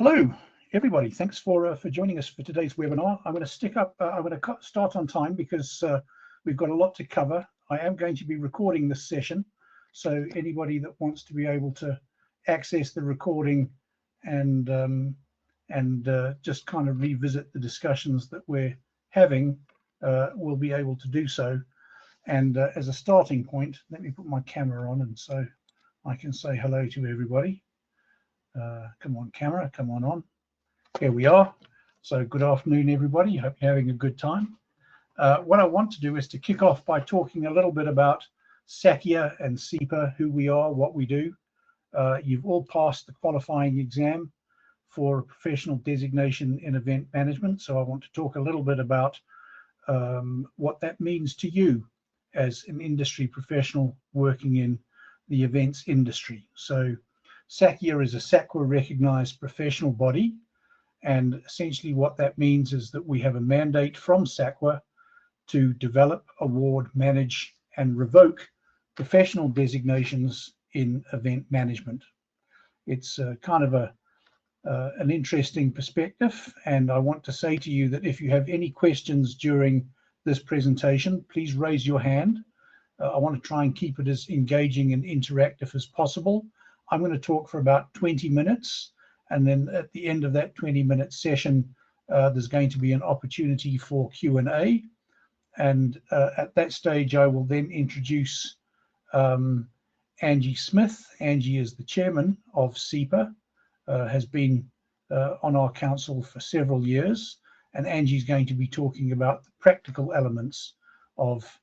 Hello, everybody. Thanks for joining us for today's webinar. I'm going to start on time because we've got a lot to cover. I am going to be recording this session, so anybody that wants to be able to access the recording and just kind of revisit the discussions that we're having will be able to do so. And as a starting point, let me put my camera on, and so I can say hello to everybody. Come on, camera, come on. Here we are. So good afternoon, everybody. Hope you're having a good time. What I want to do is to kick off by talking a little bit about SACIA and SEPA, who we are, what we do. You've all passed the qualifying exam for a professional designation in event management. So I want to talk a little bit about what that means to you as an industry professional working in the events industry. So SACIA is a SACWA recognized professional body, and essentially what that means is that we have a mandate from SACWA to develop, award, manage, and revoke professional designations in event management. It's kind of an interesting perspective, and I want to say to you that if you have any questions during this presentation, please raise your hand. I want to try and keep it as engaging and interactive as possible. I'm going to talk for about 20 minutes, and then at the end of that 20-minute session, there's going to be an opportunity for Q&A. And at that stage, I will then introduce Angie Smith. Angie is the chairman of SEPA, has been on our council for several years, and Angie's going to be talking about the practical elements of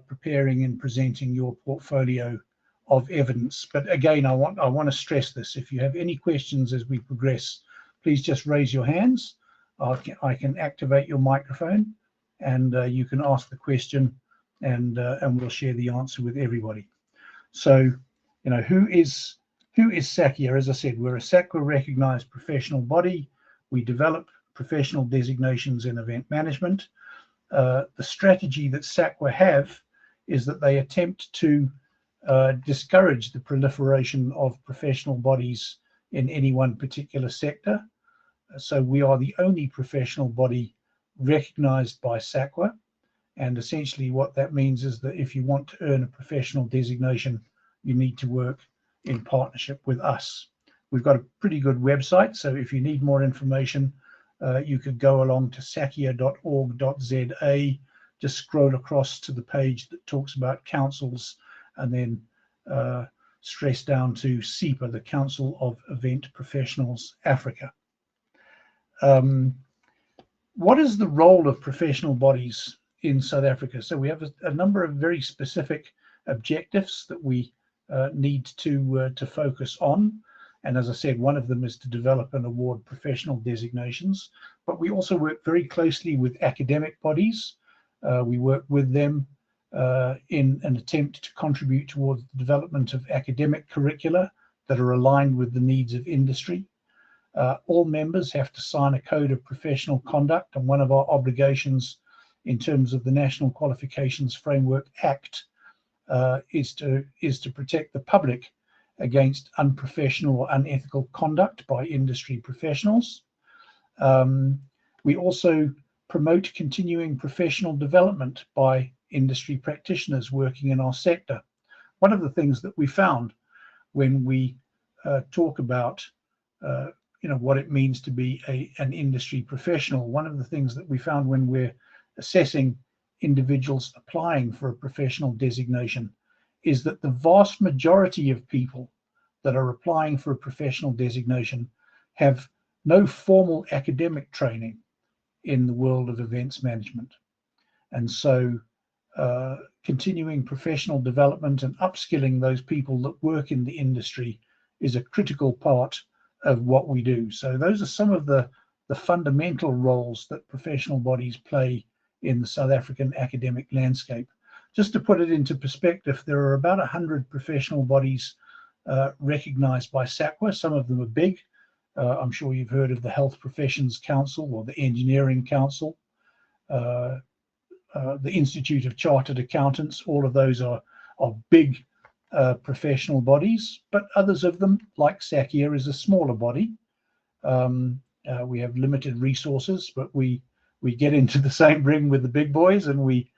preparing and presenting your portfolio of evidence. But again, I want to stress this. If you have any questions as we progress, please just raise your hands. I can activate your microphone, and you can ask the question, and we'll share the answer with everybody. So, you know, who is SACIA? As I said, we're a SACWA recognized professional body. We develop professional designations in event management. The strategy that SACWA have is that they attempt to discourage the proliferation of professional bodies in any one particular sector. So we are the only professional body recognized by SACWA, and essentially what that means is that if you want to earn a professional designation, you need to work in partnership with us. We've got a pretty good website, so if you need more information, you could go along to sacia.org.za, just scroll across to the page that talks about councils, and then stress down to SEPA, the Council of Event Professionals Africa. What is the role of professional bodies in South Africa? So we have a number of very specific objectives that we need to focus on. And as I said, one of them is to develop and award professional designations. But we also work very closely with academic bodies. We work with them in an attempt to contribute towards the development of academic curricula that are aligned with the needs of industry. All members have to sign a code of professional conduct, and one of our obligations in terms of the National Qualifications Framework Act is to protect the public against unprofessional or unethical conduct by industry professionals. We also promote continuing professional development by industry practitioners working in our sector. One of the things that we found when we talk about what it means to be an industry professional, one of the things that we found when we're assessing individuals applying for a professional designation is that the vast majority of people that are applying for a professional designation have no formal academic training in the world of events management. And so continuing professional development and upskilling those people that work in the industry is a critical part of what we do. So those are some of the fundamental roles that professional bodies play in the South African academic landscape. Just to put it into perspective, there are about 100 professional bodies recognized by SACWA. Some of them are big. I'm sure you've heard of the Health Professions Council or the Engineering Council, the Institute of Chartered Accountants. All of those are big professional bodies, but others of them, like SACIA, is a smaller body. We have limited resources, but we get into the same ring with the big boys, and we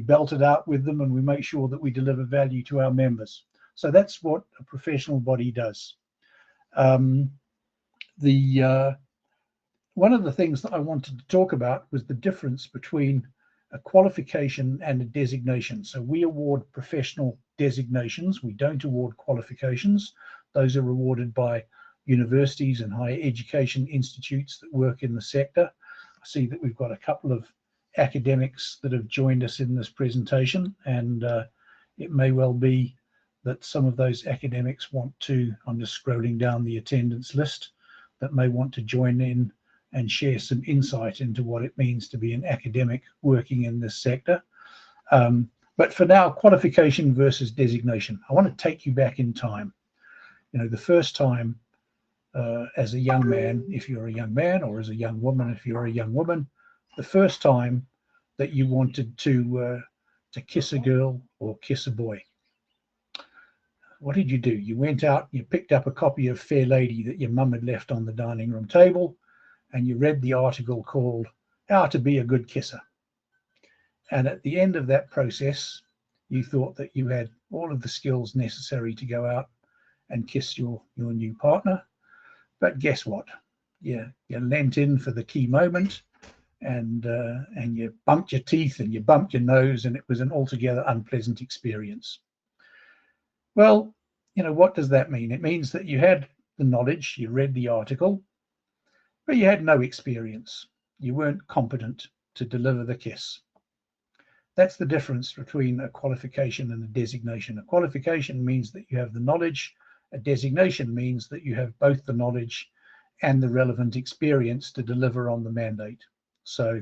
belt it out with them, and we make sure that we deliver value to our members. So that's what a professional body does. One of the things that I wanted to talk about was the difference between a qualification and a designation. So we award professional designations. We don't award qualifications. Those are awarded by universities and higher education institutes that work in the sector. I see that we've got a couple of academics that have joined us in this presentation, and it may well be that some of those academics want to, I'm just scrolling down the attendance list, that may want to join in and share some insight into what it means to be an academic working in this sector. But for now, qualification versus designation. I want to take you back in time. You know, the first time as a young man, if you're a young man, or as a young woman, if you're a young woman, the first time that you wanted to kiss a girl or kiss a boy. What did you do? You went out, you picked up a copy of Fair Lady that your mum had left on the dining room table, and you read the article called How to Be a Good Kisser. And at the end of that process, you thought that you had all of the skills necessary to go out and kiss your new partner. But guess what? You leant in for the key moment, and you bumped your teeth and you bumped your nose, and it was an altogether unpleasant experience. Well, you know, what does that mean? It means that you had the knowledge, you read the article, but you had no experience. You weren't competent to deliver the kiss. That's the difference between a qualification and a designation. A qualification means that you have the knowledge. A designation means that you have both the knowledge and the relevant experience to deliver on the mandate. So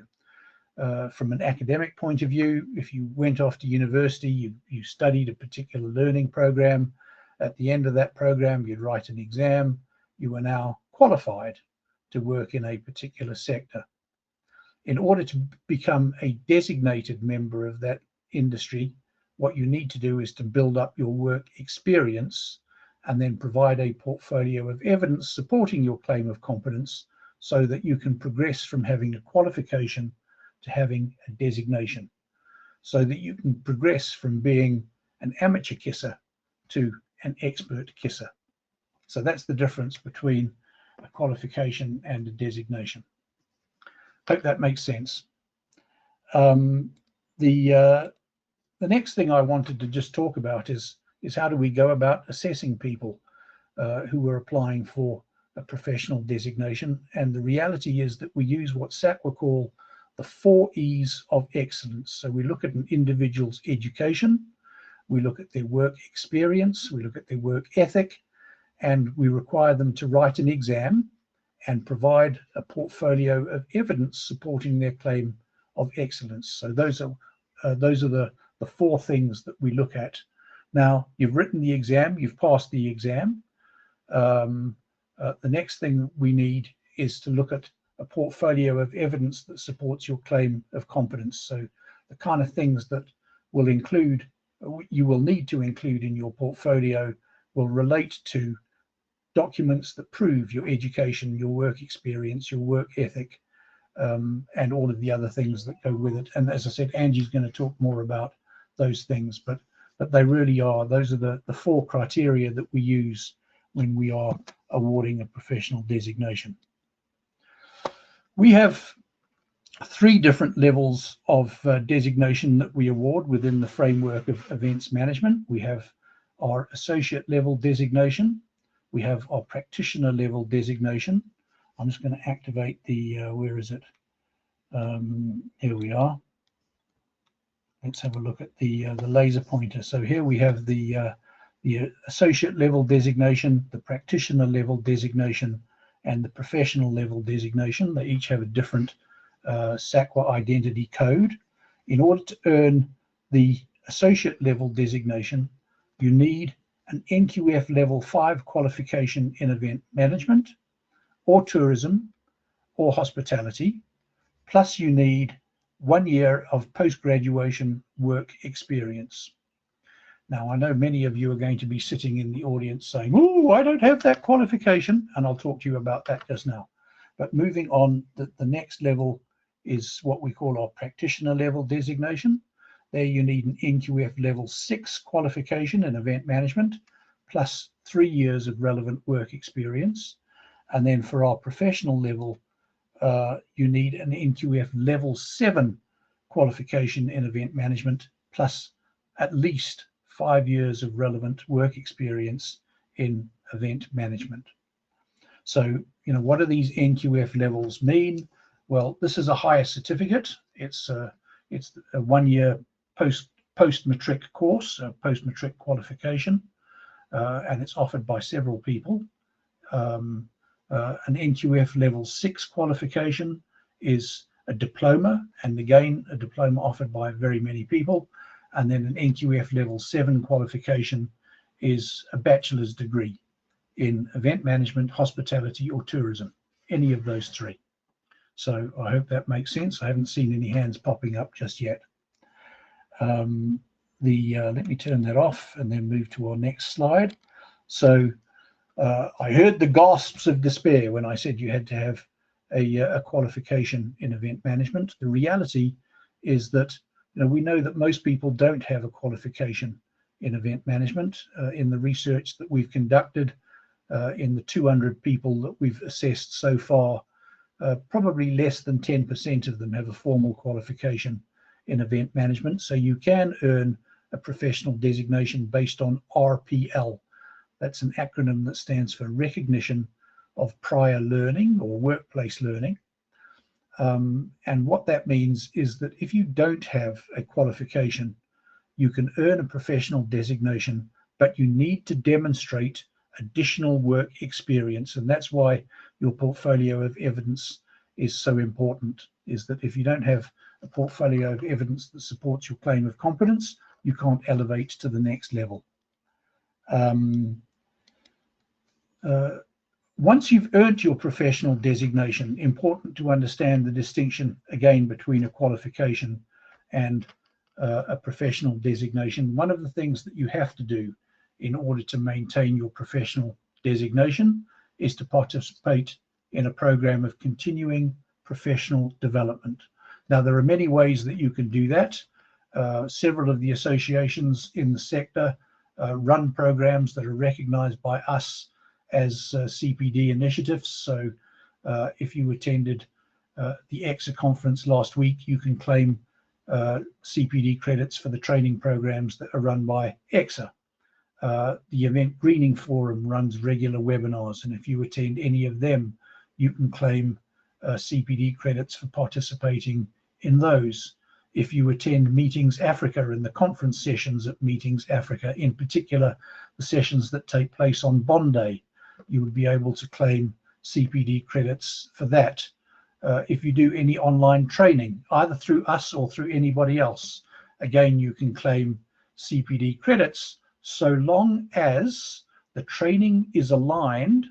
from an academic point of view, if you went off to university, you studied a particular learning program. At the end of that program, you'd write an exam. You were now qualified to work in a particular sector. In order to become a designated member of that industry, what you need to do is to build up your work experience and then provide a portfolio of evidence supporting your claim of competence so that you can progress from having a qualification to having a designation, so that you can progress from being an amateur kisser to an expert kisser. So that's the difference between a qualification and a designation. Hope that makes sense. The next thing I wanted to just talk about is how do we go about assessing people who are applying for a professional designation. And the reality is that we use what SACIA call the 4 E's of excellence. So we look at an individual's education, we look at their work experience, we look at their work ethic, and we require them to write an exam and provide a portfolio of evidence supporting their claim of excellence. So those are the 4 things that we look at. Now, you've written the exam, you've passed the exam. The next thing we need is to look at a portfolio of evidence that supports your claim of competence. So the kind of things that you will need to include in your portfolio will relate to documents that prove your education, your work experience, your work ethic, and all of the other things that go with it. And as I said, Angie's going to talk more about those things, but they really are, those are the 4 criteria that we use when we are awarding a professional designation. We have 3 different levels of designation that we award within the framework of events management. We have our associate level designation. We have our practitioner level designation. I'm just going to activate the, where is it? Here we are. Let's have a look at the laser pointer. So here we have the associate level designation, the practitioner level designation, and the professional level designation. They each have a different SACIA identity code. In order to earn the associate level designation, you need an NQF level 5 qualification in event management or tourism or hospitality, plus you need 1 year of post-graduation work experience. Now, I know many of you are going to be sitting in the audience saying, "Oh, I don't have that qualification," and I'll talk to you about that just now. But moving on, the next level is what we call our practitioner level designation. There you need an NQF level 6 qualification in event management, plus 3 years of relevant work experience. And then for our professional level, you need an NQF level 7 qualification in event management, plus at least 5 years of relevant work experience in event management. So, what do these NQF levels mean? Well, this is a higher certificate. It's a 1-year post-matric course, a post-matric qualification, and it's offered by several people. An NQF level 6 qualification is a diploma, and again, a diploma offered by very many people. And then an NQF level 7 qualification is a bachelor's degree in event management, hospitality, or tourism, any of those 3. So I hope that makes sense. I haven't seen any hands popping up just yet. Let me turn that off and then move to our next slide. So I heard the gasps of despair when I said you had to have a qualification in event management. The reality is that we know that most people don't have a qualification in event management. In the research that we've conducted, in the 200 people that we've assessed so far, probably less than 10% of them have a formal qualification in event management. So you can earn a professional designation based on RPL. That's an acronym that stands for Recognition of Prior Learning or Workplace Learning. And what that means is that if you don't have a qualification, you can earn a professional designation, but you need to demonstrate additional work experience. And that's why your portfolio of evidence is so important, is that if you don't have a portfolio of evidence that supports your claim of competence, you can't elevate to the next level. Once you've earned your professional designation, important to understand the distinction again between a qualification and a professional designation. One of the things that you have to do in order to maintain your professional designation is to participate in a program of continuing professional development. Now, there are many ways that you can do that. Several of the associations in the sector run programs that are recognized by us as CPD initiatives. So if you attended the EXA conference last week, you can claim CPD credits for the training programs that are run by EXA. The Event Greening Forum runs regular webinars, and if you attend any of them, you can claim CPD credits for participating in those. If you attend Meetings Africa and the conference sessions at Meetings Africa, in particular the sessions that take place on Bond Day, you would be able to claim CPD credits for that. If you do any online training, either through us or through anybody else, again, you can claim CPD credits so long as the training is aligned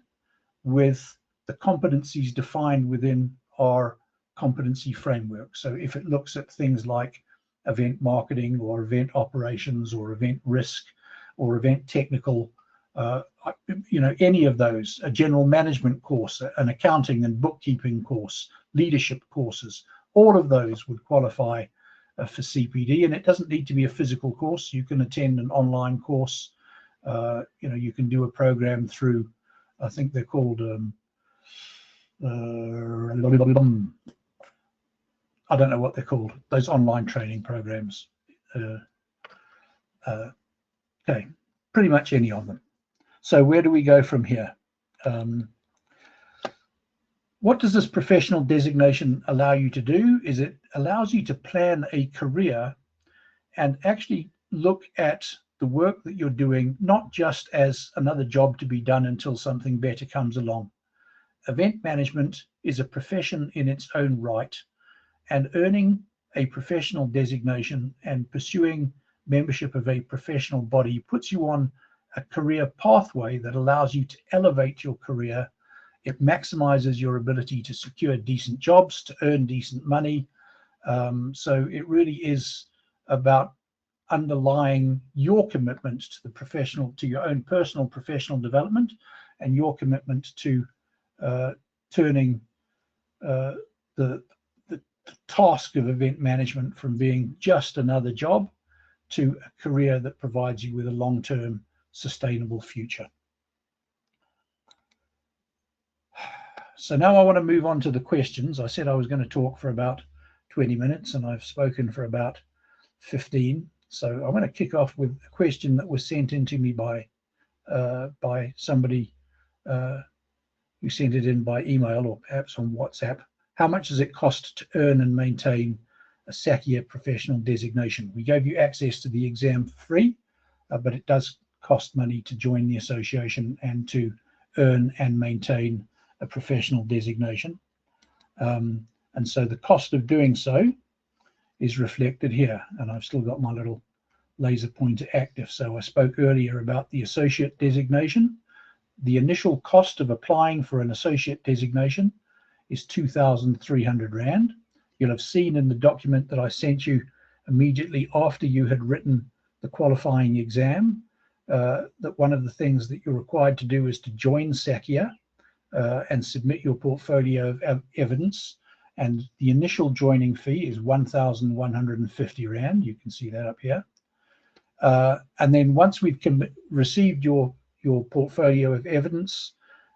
with the competencies defined within our competency framework. So if it looks at things like event marketing or event operations or event risk or event technical, any of those, a general management course, an accounting and bookkeeping course, leadership courses, all of those would qualify for CPD. And it doesn't need to be a physical course. You can attend an online course. You can do a program through, I think they're called, I don't know what they're called, those online training programs. Okay, pretty much any of them. So where do we go from here? What does this professional designation allow you to do? Is it allows you to plan a career and actually look at the work that you're doing, not just as another job to be done until something better comes along. Event management is a profession in its own right, and earning a professional designation and pursuing membership of a professional body puts you on a career pathway that allows you to elevate your career. It maximizes your ability to secure decent jobs, to earn decent money. So it really is about underlying your commitment to to your own personal professional development, and your commitment to turning the task of event management from being just another job to a career that provides you with a long-term sustainable future. So now I want to move on to the questions. I said I was going to talk for about 20 minutes and I've spoken for about 15. So I'm going to kick off with a question that was sent in to me by somebody who sent it in by email or perhaps on WhatsApp. How much does it cost to earn and maintain a SACIA professional designation? We gave you access to the exam for free, but it does cost money to join the association and to earn and maintain a professional designation. And so the cost of doing so is reflected here. And I've still got my little laser pointer active. So I spoke earlier about the associate designation. The initial cost of applying for an associate designation is 2,300 Rand. You'll have seen in the document that I sent you immediately after you had written the qualifying exam that one of the things that you're required to do is to join SACIA and submit your portfolio of evidence. And the initial joining fee is 1,150 Rand. You can see that up here. And then once we've received your portfolio of evidence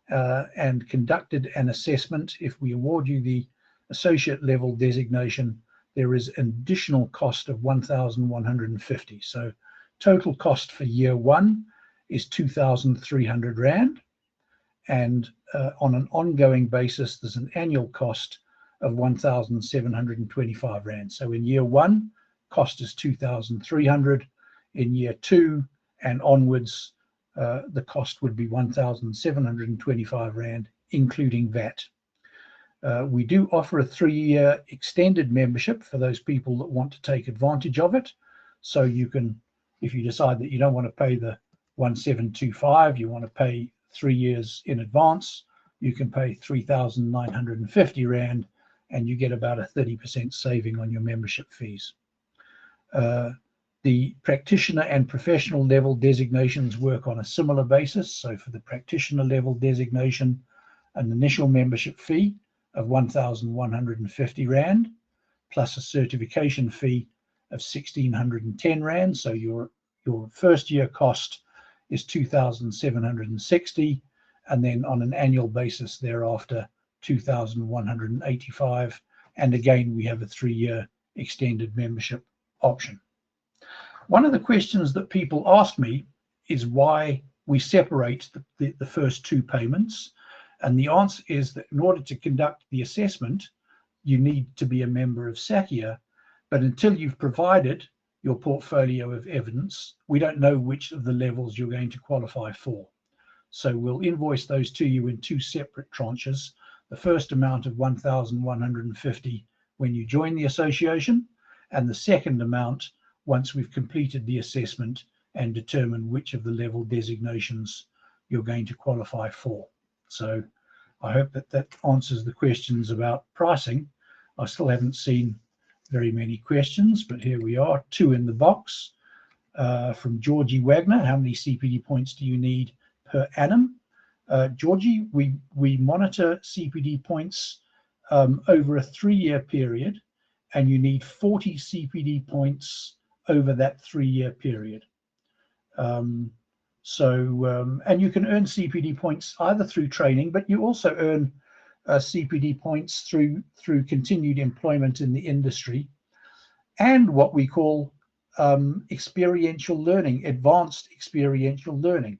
and conducted an assessment, if we award you the associate level designation, there is an additional cost of 1,150. So total cost for year one is 2,300 Rand. And on an ongoing basis, there's an annual cost of 1,725 Rand. So in year one, cost is 2,300. In year two and onwards, the cost would be 1,725 Rand, including VAT. We do offer a 3-year extended membership for those people that want to take advantage of it. So you can, if you decide that you don't want to pay the 1,725, you want to pay 3 years in advance, you can pay 3,950 Rand and you get about a 30% saving on your membership fees. The practitioner and professional level designations work on a similar basis. So for the practitioner level designation, an initial membership fee of 1,150 Rand plus a certification fee of 1,610 Rand. So your first year cost is 2,760, and then on an annual basis thereafter 2,185. And again, we have a 3-year extended membership option. One of the questions that people ask me is why we separate the first two payments. And the answer is that in order to conduct the assessment, you need to be a member of SACIA. But until you've provided your portfolio of evidence, we don't know which of the levels you're going to qualify for. So we'll invoice those to you in 2 separate tranches. The first amount of 1,150 when you join the association, and the second amount once we've completed the assessment and determined which of the level designations you're going to qualify for. So I hope that answers the questions about pricing. I still haven't seen very many questions, but here we are, 2 in the box. From Georgie Wagner, how many CPD points do you need per annum? Georgie, we monitor CPD points over a 3-year period, and you need 40 CPD points over that 3-year period. And you can earn CPD points either through training, but you also earn CPD points through continued employment in the industry, and what we call experiential learning, advanced experiential learning.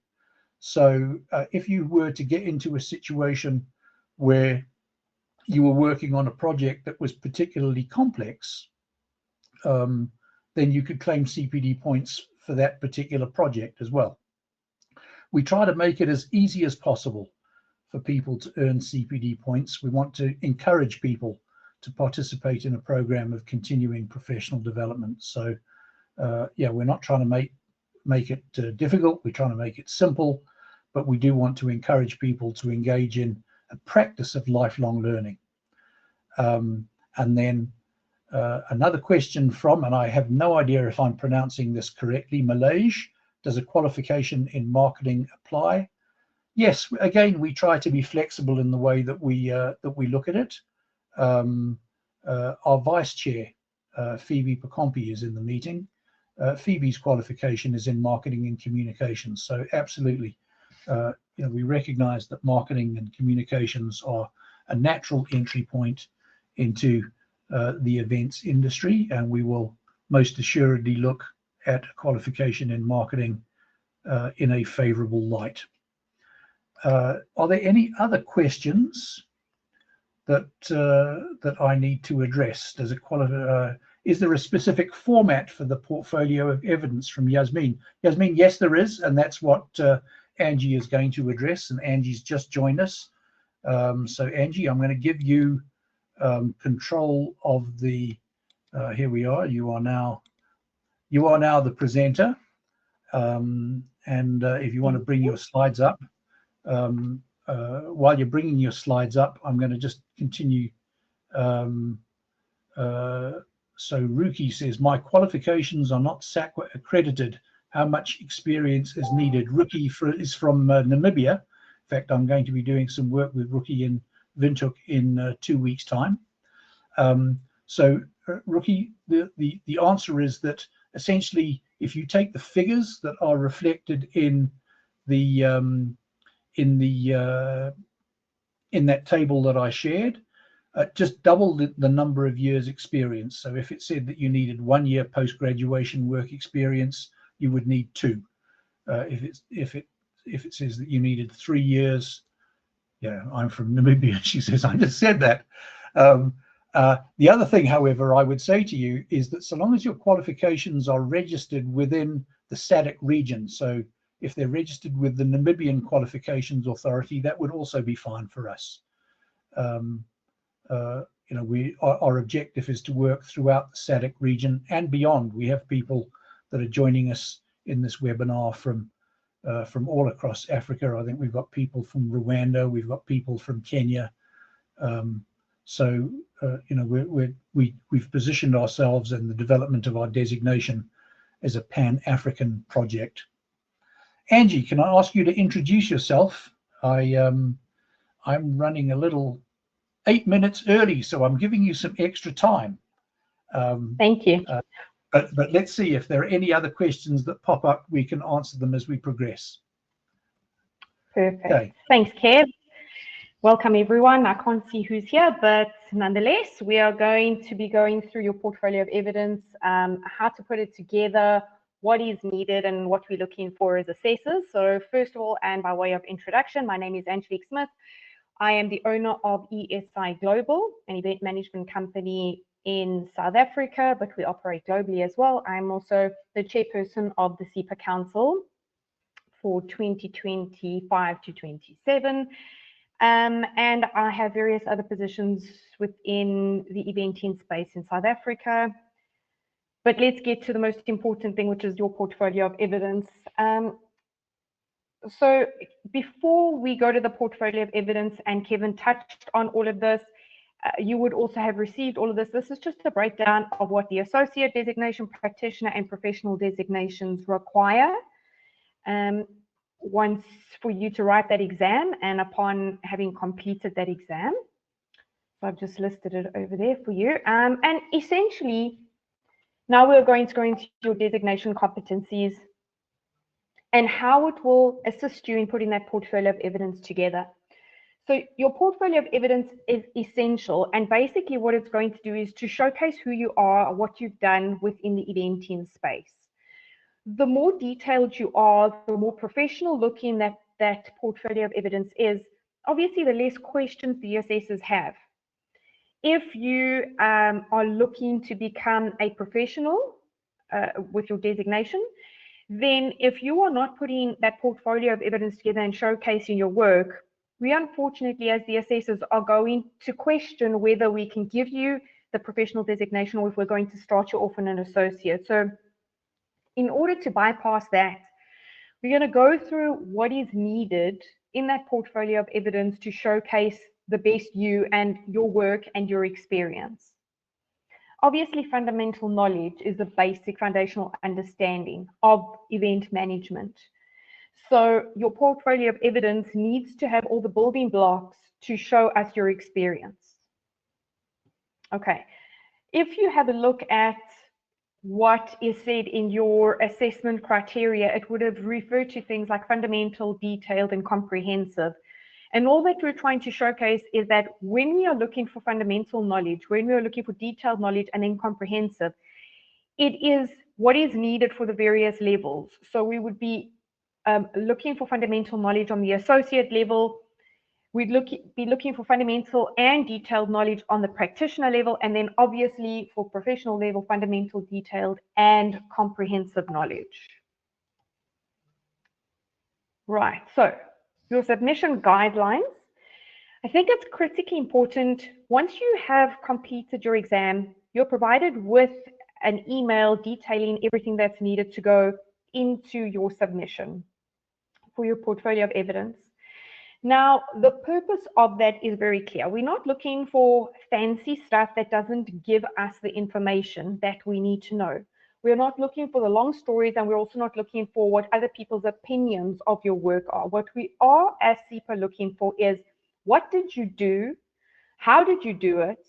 So if you were to get into a situation where you were working on a project that was particularly complex, then you could claim CPD points for that particular project as well. We try to make it as easy as possible for people to earn CPD points. We want to encourage people to participate in a program of continuing professional development. So yeah, we're not trying to make it difficult. We're trying to make it simple, but we do want to encourage people to engage in a practice of lifelong learning. And then Another question from, and I have no idea if I'm pronouncing this correctly, Malaysia. Does a qualification in marketing apply? Yes, again, we try to be flexible in the way that we look at it. Our vice chair, Phoebe Phokompe, is in the meeting. Phoebe's qualification is in marketing and communications. So absolutely, we recognize that marketing and communications are a natural entry point into the events industry, and we will most assuredly look at a qualification in marketing in a favorable light. Are there any other questions that I need to address? Is there a specific format for the portfolio of evidence from Yasmin? Yasmin, yes, there is, and that's what Angie is going to address, and Angie's just joined us. So Angie, I'm going to give you control of the, here we are, you are now the presenter. And if you want to bring your slides up, while you're bringing your slides up, I'm going to just continue. So Ruki says, my qualifications are not SACIA accredited. How much experience is needed? Ruki is from Namibia. In fact, I'm going to be doing some work with Ruki in Windhoek in 2 weeks' time. So Ruki, the answer is that essentially, if you take the figures that are reflected in the in that table that I shared, just double the number of years experience. So if it said that you needed 1 year post-graduation work experience, you would need 2. If it says that you needed 3 years, yeah, I'm from Namibia, she says, I just said that. The other thing, however, I would say to you is that so long as your qualifications are registered within the SADC region, so if they're registered with the Namibian Qualifications Authority, that would also be fine for us. Our objective is to work throughout the SADC region and beyond. We have people that are joining us in this webinar from all across Africa. I think we've got people from Rwanda, we've got people from Kenya. We've positioned ourselves in the development of our designation as a Pan-African project. Angie, can I ask you to introduce yourself? I'm running a little 8 minutes early, so I'm giving you some extra time. Thank you. But let's see if there are any other questions that pop up. We can answer them as we progress. Perfect. Okay. Thanks, Kev. Welcome, everyone. I can't see who's here, but nonetheless, we are going to be going through your portfolio of evidence, how to put it together, what is needed, and what we're looking for as assessors. So first of all, and by way of introduction, my name is Angelique Smith. I am the owner of ESI Global, an event management company in South Africa, but we operate globally as well. I'm also the chairperson of the SEPA Council for 2025 to 27. And I have various other positions within the eventing space in South Africa. But let's get to the most important thing, which is your portfolio of evidence. So before we go to the portfolio of evidence, and Kevin touched on all of this, you would also have received all of this. This is just a breakdown of what the associate designation, practitioner, and professional designations require. Once for you to write that exam, and upon having completed that exam. So I've just listed it over there for you. And essentially, now we're going to go into your designation competencies and how it will assist you in putting that portfolio of evidence together. So your portfolio of evidence is essential, and basically what it's going to do is to showcase who you are, what you've done within the eventing space. The more detailed you are, the more professional looking that portfolio of evidence is, obviously the less questions the assessors have. If you are looking to become a professional with your designation, then if you are not putting that portfolio of evidence together and showcasing your work, we unfortunately, as the assessors, are going to question whether we can give you the professional designation or if we're going to start you off in an associate. So in order to bypass that, we're going to go through what is needed in that portfolio of evidence to showcase the best you and your work and your experience. Obviously, fundamental knowledge is the basic foundational understanding of event management. So your portfolio of evidence needs to have all the building blocks to show us your experience. Okay, if you have a look at what is said in your assessment criteria, it would have referred to things like fundamental, detailed, and comprehensive. And all that we're trying to showcase is that when we are looking for fundamental knowledge, when we are looking for detailed knowledge and then comprehensive, it is what is needed for the various levels. So we would be looking for fundamental knowledge on the associate level. We'd be looking for fundamental and detailed knowledge on the practitioner level, and then obviously for professional level, fundamental, detailed, and comprehensive knowledge. Right, so your submission guidelines. I think it's critically important, once you have completed your exam, you're provided with an email detailing everything that's needed to go into your submission for your portfolio of evidence. Now, the purpose of that is very clear. We're not looking for fancy stuff that doesn't give us the information that we need to know. We're not looking for the long stories, and we're also not looking for what other people's opinions of your work are. What we are as SEPA looking for is, what did you do? How did you do it?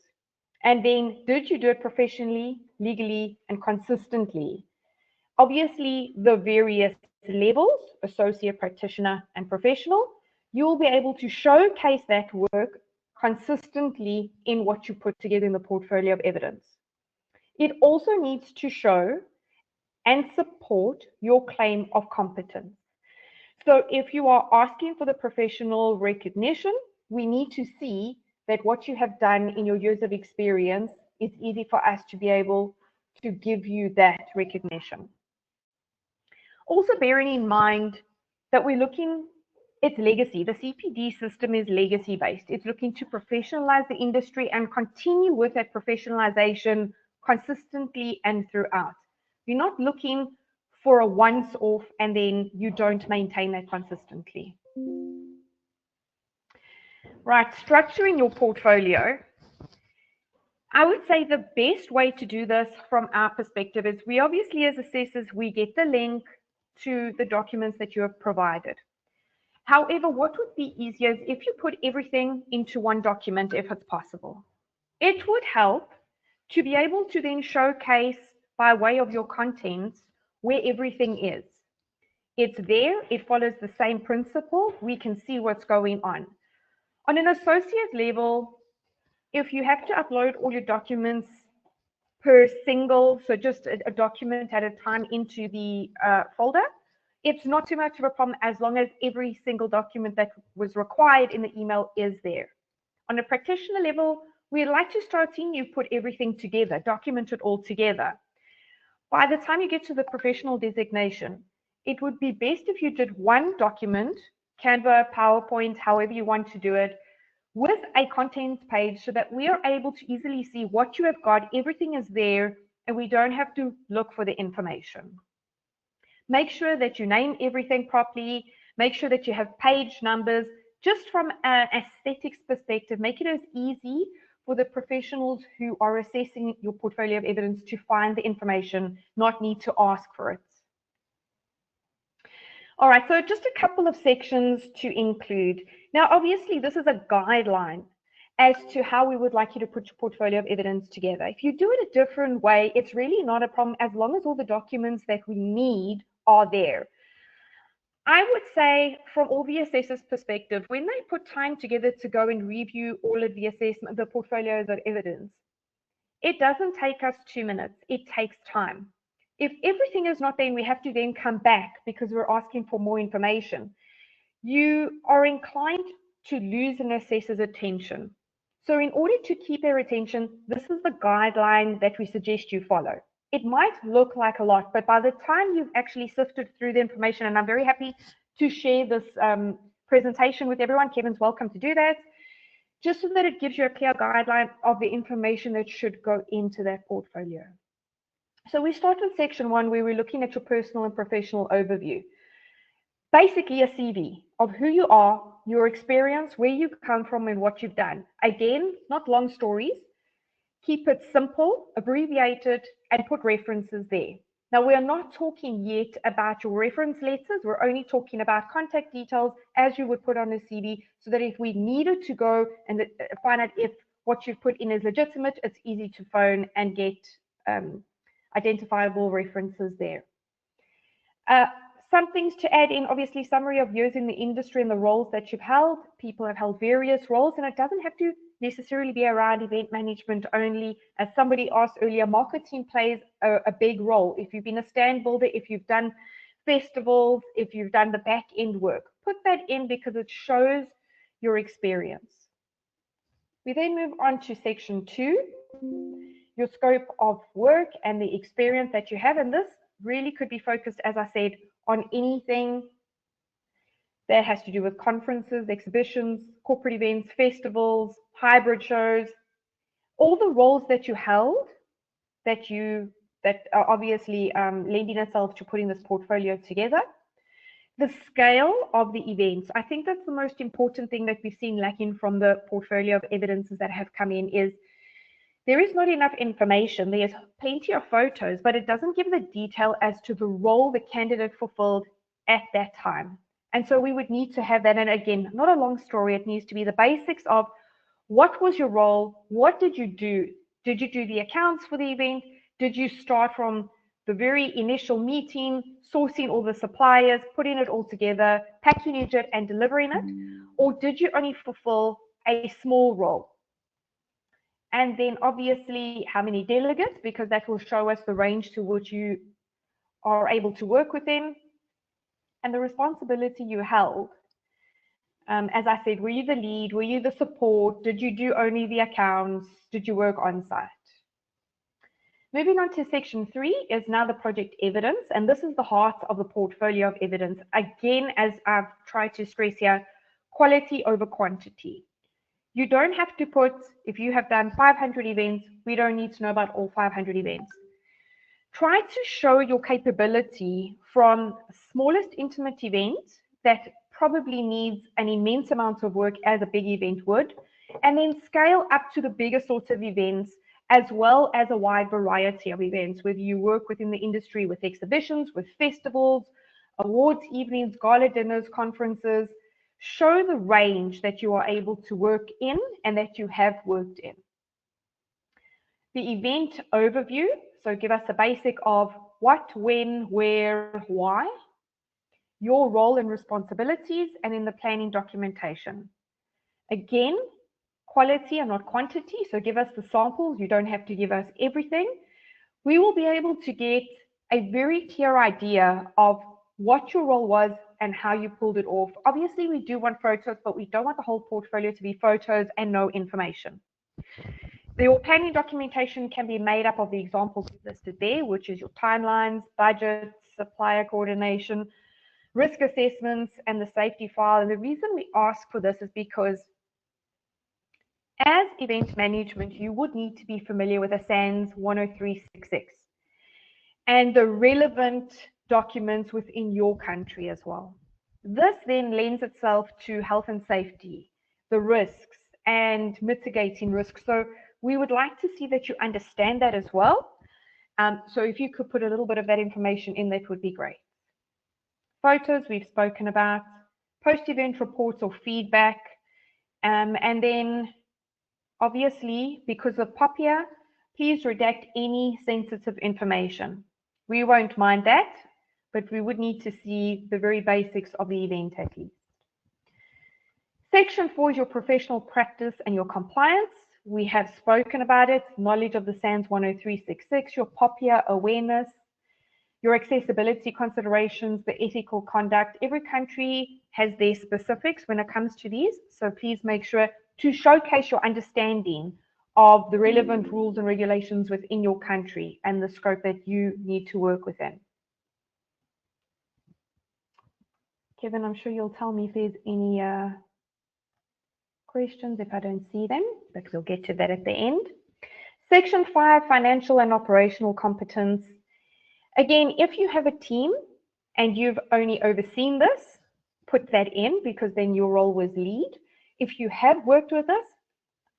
And then, did you do it professionally, legally, and consistently? Obviously, the various levels, associate, practitioner, and professional, you will be able to showcase that work consistently in what you put together in the portfolio of evidence. It also needs to show and support your claim of competence. So if you are asking for the professional recognition, we need to see that what you have done in your years of experience is easy for us to be able to give you that recognition. Also bearing in mind that we're looking, it's legacy. The CPD system is legacy based. It's looking to professionalize the industry and continue with that professionalization consistently and throughout. You're not looking for a once off and then you don't maintain that consistently. Right, structuring your portfolio. I would say the best way to do this from our perspective is, we obviously as assessors, we get the link to the documents that you have provided. However, what would be easier is if you put everything into one document, if it's possible. It would help to be able to then showcase by way of your contents where everything is. It's there, it follows the same principle, we can see what's going on. On an associate level, if you have to upload all your documents per single, so just a document at a time into the folder, it's not too much of a problem as long as every single document that was required in the email is there. On a practitioner level, we'd like to start seeing you put everything together, document it all together. By the time you get to the professional designation, it would be best if you did one document, Canva, PowerPoint, however you want to do it, with a contents page so that we are able to easily see what you have got, everything is there, and we don't have to look for the information. Make sure that you name everything properly, make sure that you have page numbers, just from an aesthetics perspective, make it as easy for the professionals who are assessing your portfolio of evidence to find the information, not need to ask for it. All right, so just a couple of sections to include. Now, obviously, this is a guideline as to how we would like you to put your portfolio of evidence together. If you do it a different way, it's really not a problem as long as all the documents that we need are there. I would say from all the assessors' perspective, when they put time together to go and review all of the assessment, the portfolios of evidence, it doesn't take us 2 minutes, it takes time. If everything is not there and we have to then come back because we're asking for more information, you are inclined to lose an assessor's attention. So in order to keep their attention, this is the guideline that we suggest you follow. It might look like a lot, but by the time you've actually sifted through the information, and I'm very happy to share this presentation with everyone, Kevin's welcome to do that, just so that it gives you a clear guideline of the information that should go into that portfolio. So we start with section 1, where we're looking at your personal and professional overview. Basically a CV of who you are, your experience, where you come from, and what you've done. Again, not long stories. Keep it simple, abbreviated, and put references there. Now, we are not talking yet about your reference letters. We're only talking about contact details as you would put on a CV, so that if we needed to go and find out if what you've put in is legitimate, it's easy to phone and get identifiable references there. Some things to add in, obviously, summary of years in the industry and the roles that you've held. People have held various roles, and it doesn't have to necessarily be around event management only. As somebody asked earlier, marketing plays a big role. If you've been a stand builder, if you've done festivals, if you've done the back end work, put that in because it shows your experience. We then move on to section 2, your scope of work and the experience that you have. And this really could be focused, as I said, on anything that has to do with conferences, exhibitions, corporate events, festivals, hybrid shows, all the roles that you held that are obviously lending itself to putting this portfolio together. The scale of the events, I think that's the most important thing that we've seen lacking from the portfolio of evidences that have come in, is there is not enough information. There's plenty of photos, but it doesn't give the detail as to the role the candidate fulfilled at that time. And so we would need to have that. And again, not a long story. It needs to be the basics of what was your role? What did you do? Did you do the accounts for the event? Did you start from the very initial meeting, sourcing all the suppliers, putting it all together, packaging it and delivering it? Or did you only fulfill a small role? And then obviously how many delegates, because that will show us the range to which you are able to work within, and the responsibility you held. As I said, were you the lead? Were you the support? Did you do only the accounts? Did you work on site? Moving on to section 3 is now the project evidence, and this is the heart of the portfolio of evidence. Again, as I've tried to stress here, quality over quantity. You don't have to put, if you have done 500 events, we don't need to know about all 500 events. Try to show your capability from smallest intimate event that probably needs an immense amount of work as a big event would, and then scale up to the bigger sorts of events, as well as a wide variety of events, whether you work within the industry with exhibitions, with festivals, awards evenings, gala dinners, conferences. Show the range that you are able to work in and that you have worked in. The event overview, so give us a basic of what, when, where, why, your role and responsibilities, and in the planning documentation. Again, quality and not quantity, so give us the samples. You don't have to give us everything. We will be able to get a very clear idea of what your role was and how you pulled it off. Obviously, we do want photos, but we don't want the whole portfolio to be photos and no information. The planning documentation can be made up of the examples listed there, which is your timelines, budgets, supplier coordination, risk assessments, and the safety file. And the reason we ask for this is because as event management, you would need to be familiar with a SANS 10366 and the relevant documents within your country as well. This then lends itself to health and safety, the risks, and mitigating risks. So we would like to see that you understand that as well. So if you could put a little bit of that information in, that would be great. Photos we've spoken about, post-event reports or feedback, and then obviously, because of POPIA, please redact any sensitive information. We won't mind that, but we would need to see the very basics of the event at least. Section 4 is your professional practice and your compliance. We have spoken about it, knowledge of the SANS 10366, your POPIA awareness, your accessibility considerations, the ethical conduct. Every country has their specifics when it comes to these, so please make sure to showcase your understanding of the relevant rules and regulations within your country and the scope that you need to work within. Kevin, I'm sure you'll tell me if there's any questions if I don't see them, but we'll get to that at the end. Section 5, financial and operational competence. Again, if you have a team and you've only overseen this, put that in because then your role was lead. If you have worked with us,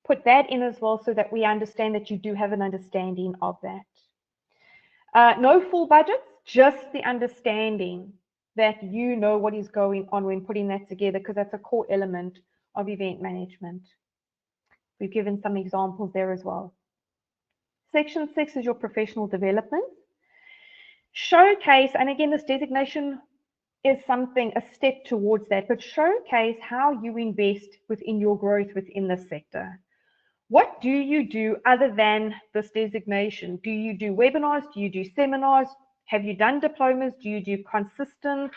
put that in as well so that we understand that you do have an understanding of that. No full budgets, just the understanding that you know what is going on when putting that together, because that's a core element of event management. We've given some examples there as well. Section 6 is your professional development. Showcase, and again, this designation is something, a step towards that, but showcase how you invest within your growth within the sector. What do you do other than this designation? Do you do webinars? Do you do seminars? Have you done diplomas? Do you do consistent?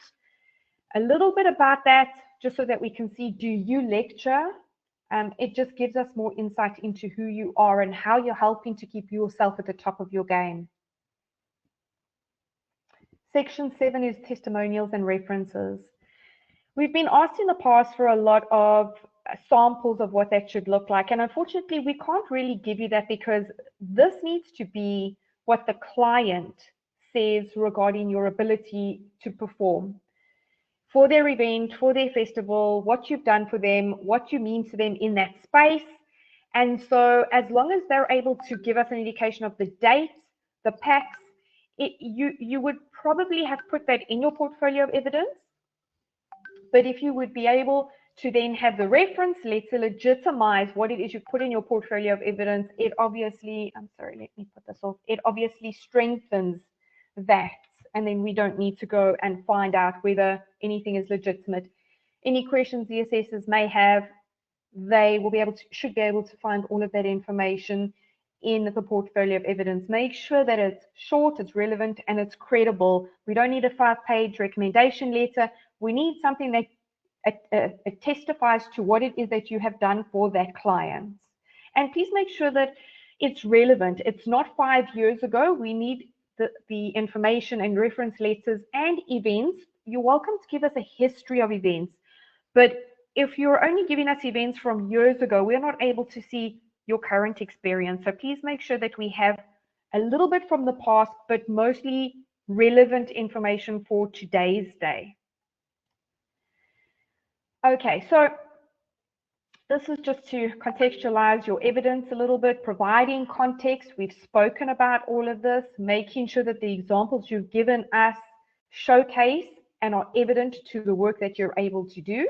A little bit about that, just so that we can see, do you lecture? It just gives us more insight into who you are and how you're helping to keep yourself at the top of your game. Section 7 is testimonials and references. We've been asked in the past for a lot of samples of what that should look like, and unfortunately we can't really give you that, because this needs to be what the client says regarding your ability to perform for their event, for their festival, what you've done for them, what you mean to them in that space. And so as long as they're able to give us an indication of the dates, the packs, you would probably have put that in your portfolio of evidence. But if you would be able to then have the reference letter legitimize what it is you put in your portfolio of evidence, it obviously, I'm sorry, let me put this off, it obviously strengthens that. And then we don't need to go and find out whether anything is legitimate. Any questions the assessors may have, they will be able to, should be able to find all of that information in the portfolio of evidence. Make sure that it's short, it's relevant, and it's credible. We don't need a 5-page recommendation letter. We need something that it testifies to what it is that you have done for that client. And please make sure that it's relevant. It's not 5 years ago. We need the information and reference letters and events. You're welcome to give us a history of events. But if you're only giving us events from years ago, we're not able to see your current experience. So please make sure that we have a little bit from the past, but mostly relevant information for today's day. Okay, so this is just to contextualize your evidence a little bit, providing context. We've spoken about all of this, making sure that the examples you've given us showcase and are evident to the work that you're able to do.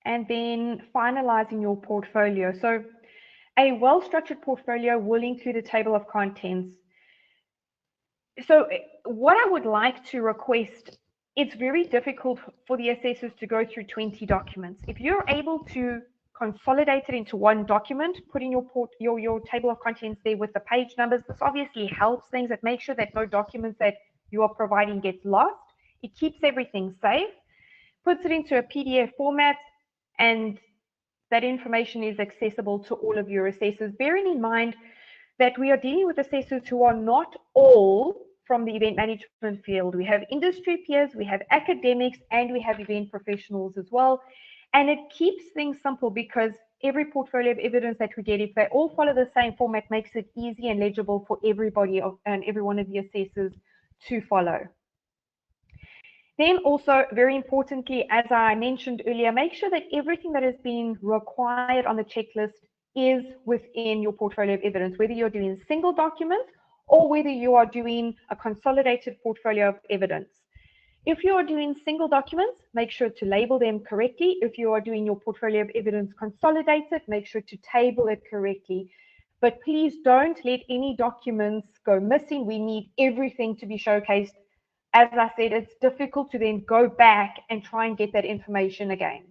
And then finalizing your portfolio. So a well-structured portfolio will include a table of contents. So what I would like to request, it's very difficult for the assessors to go through 20 documents. If you're able to consolidate it into one document, put in your table of contents there with the page numbers, this obviously helps things. It makes sure that no documents that you are providing gets lost. It keeps everything safe, puts it into a PDF format, and that information is accessible to all of your assessors, bearing in mind that we are dealing with assessors who are not all from the event management field. We have industry peers, we have academics, and we have event professionals as well. And it keeps things simple, because every portfolio of evidence that we get, if they all follow the same format, makes it easy and legible for everybody and every one of the assessors to follow. Then also, very importantly, as I mentioned earlier, make sure that everything that has been required on the checklist is within your portfolio of evidence, whether you're doing single documents or whether you are doing a consolidated portfolio of evidence. If you are doing single documents, make sure to label them correctly. If you are doing your portfolio of evidence consolidated, make sure to table it correctly. But please don't let any documents go missing. We need everything to be showcased. As I said, it's difficult to then go back and try and get that information again.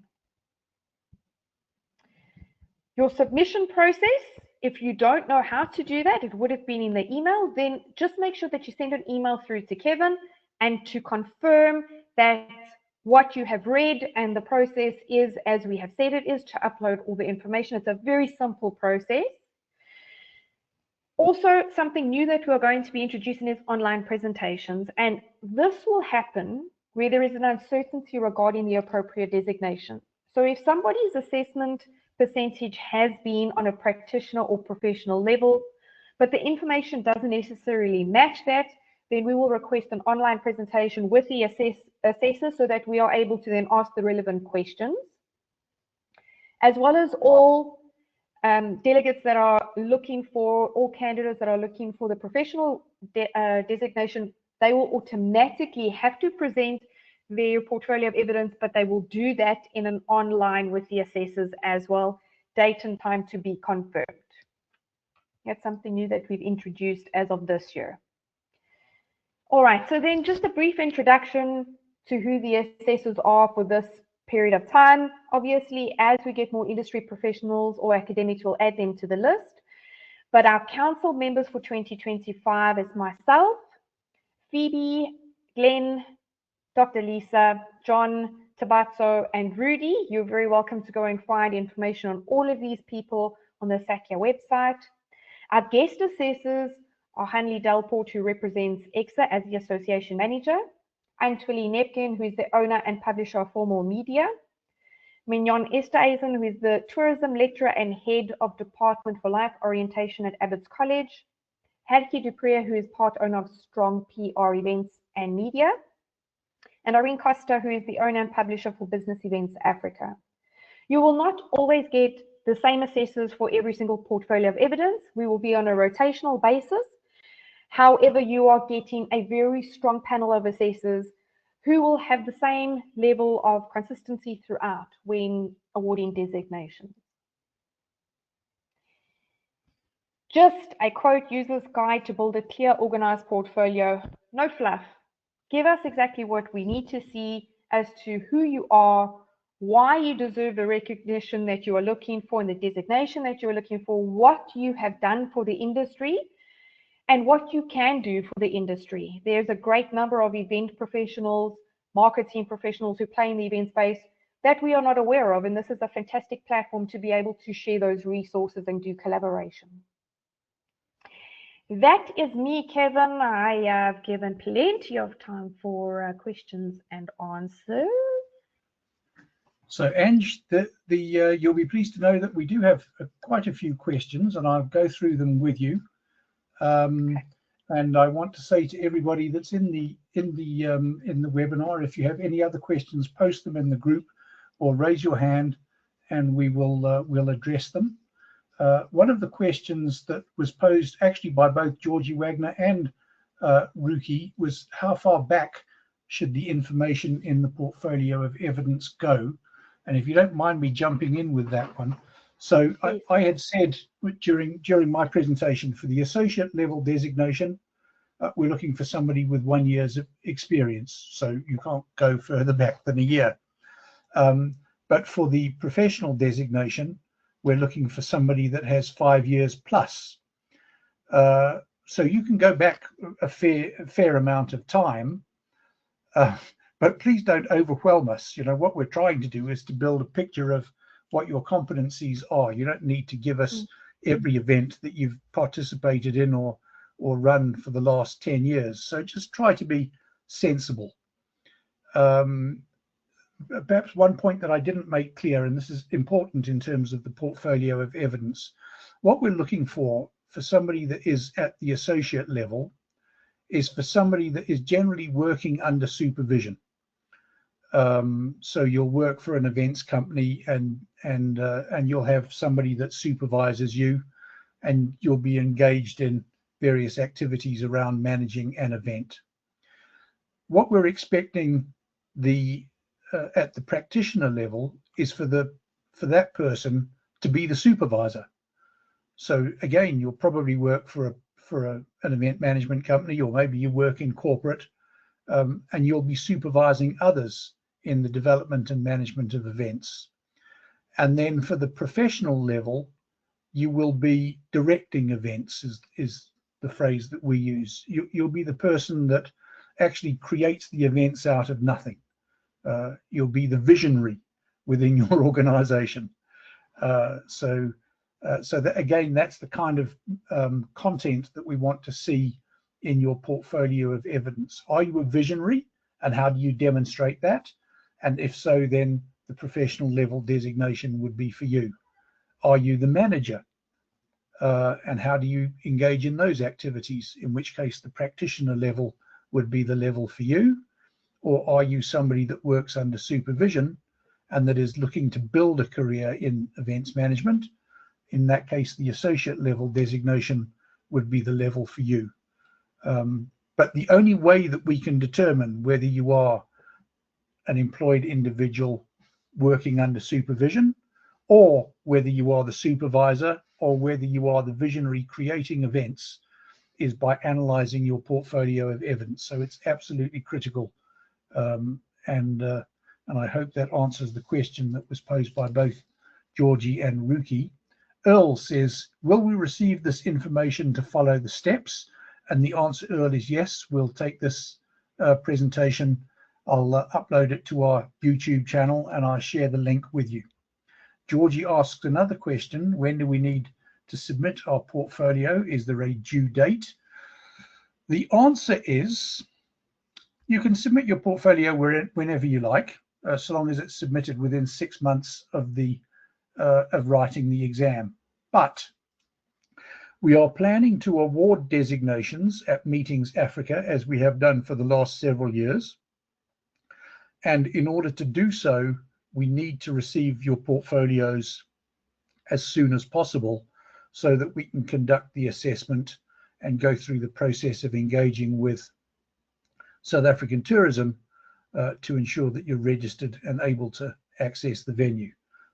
Your submission process, if you don't know how to do that, it would have been in the email, then just make sure that you send an email through to Kevin and to confirm that what you have read and the process is as we have said it is, to upload all the information. It's a very simple process. Also, something new that we're going to be introducing is online presentations, and this will happen where there is an uncertainty regarding the appropriate designation. So if somebody's assessment percentage has been on a practitioner or professional level, but the information doesn't necessarily match that, then we will request an online presentation with the assessor so that we are able to then ask the relevant questions. as well as all delegates that are looking for, all candidates that are looking for the professional designation, they will automatically have to present their portfolio of evidence, but they will do that in an online with the assessors as well, date and time to be confirmed. That's something new that we've introduced as of this year. All right, so then just a brief introduction to who the assessors are for this period of time. Obviously, as we get more industry professionals or academics, we'll add them to the list. But our council members for 2025 is myself, Phoebe, Glenn, Dr. Lisa, John, Tebatso, and Rudy. You're very welcome to go and find information on all of these people on the SACIA website. Our guest assessors are Hanley Delport, who represents EXA as the association manager, Antwili Nepkin, who is the owner and publisher of Formal Media, Mignon Esterhuizen, who is the tourism lecturer and head of Department for Life Orientation at Abbots College, Herkie Dupré, who is part owner of Strong PR Events and Media, and Irene Costa, who is the owner and publisher for Business Events Africa. You will not always get the same assessors for every single portfolio of evidence. We will be on a rotational basis. However, you are getting a very strong panel of assessors who will have the same level of consistency throughout when awarding designations. Just a quote, user's guide to build a clear, organized portfolio. No fluff. Give us exactly what we need to see as to who you are, why you deserve the recognition that you are looking for and the designation that you are looking for, what you have done for the industry, and what you can do for the industry. There's a great number of event professionals, marketing professionals who play in the event space that we are not aware of, and this is a fantastic platform to be able to share those resources and do collaboration. That is me, Kevin. I have given plenty of time for questions and answers. So, Ange, you'll be pleased to know that we do have quite a few questions, and I'll go through them with you. Okay. And I want to say to everybody that's in the webinar, if you have any other questions, post them in the group or raise your hand, and we'll address them. One of the questions that was posed actually by both Georgie Wagner and Ruki was, how far back should the information in the portfolio of evidence go? And if you don't mind me jumping in with that one. So I had said during my presentation, for the associate level designation, we're looking for somebody with 1 year's experience. So you can't go further back than a year. But for the professional designation, we're looking for somebody that has 5 years plus. So you can go back a fair amount of time, but please don't overwhelm us. You know, what we're trying to do is to build a picture of what your competencies are. You don't need to give us every event that you've participated in or run for the last 10 years. So just try to be sensible. Perhaps one point that I didn't make clear, and this is important in terms of the portfolio of evidence, what we're looking for somebody that is at the associate level is for somebody that is generally working under supervision. So you'll work for an events company and you'll have somebody that supervises you, and you'll be engaged in various activities around managing an event. What we're expecting at the practitioner level is for that person to be the supervisor. So again, you'll probably work for an event management company, or maybe you work in corporate, and you'll be supervising others in the development and management of events. And then for the professional level, you will be directing events, is the phrase that we use. You'll be the person that actually creates the events out of nothing. You'll be the visionary within your organization. So that, again, that's the kind of content that we want to see in your portfolio of evidence. Are you a visionary, and how do you demonstrate that? And if so, then the professional level designation would be for you. Are you the manager? And how do you engage in those activities? In which case the practitioner level would be the level for you. Or are you somebody that works under supervision and that is looking to build a career in events management, in that case, the associate level designation would be the level for you. But the only way that we can determine whether you are an employed individual working under supervision, or whether you are the supervisor, or whether you are the visionary creating events, is by analyzing your portfolio of evidence. So it's absolutely critical. And I hope that answers the question that was posed by both Georgie and Ruki. Earl says, will we receive this information to follow the steps? And the answer, Earl, is yes. We'll take this presentation, I'll upload it to our YouTube channel, and I'll share the link with you. Georgie asks another question: when do we need to submit our portfolio? Is there a due date? The answer is you can submit your portfolio whenever you like, so long as it's submitted within 6 months of writing the exam. But we are planning to award designations at Meetings Africa, as we have done for the last several years. And in order to do so, we need to receive your portfolios as soon as possible so that we can conduct the assessment and go through the process of engaging with South African tourism to ensure that you're registered and able to access the venue.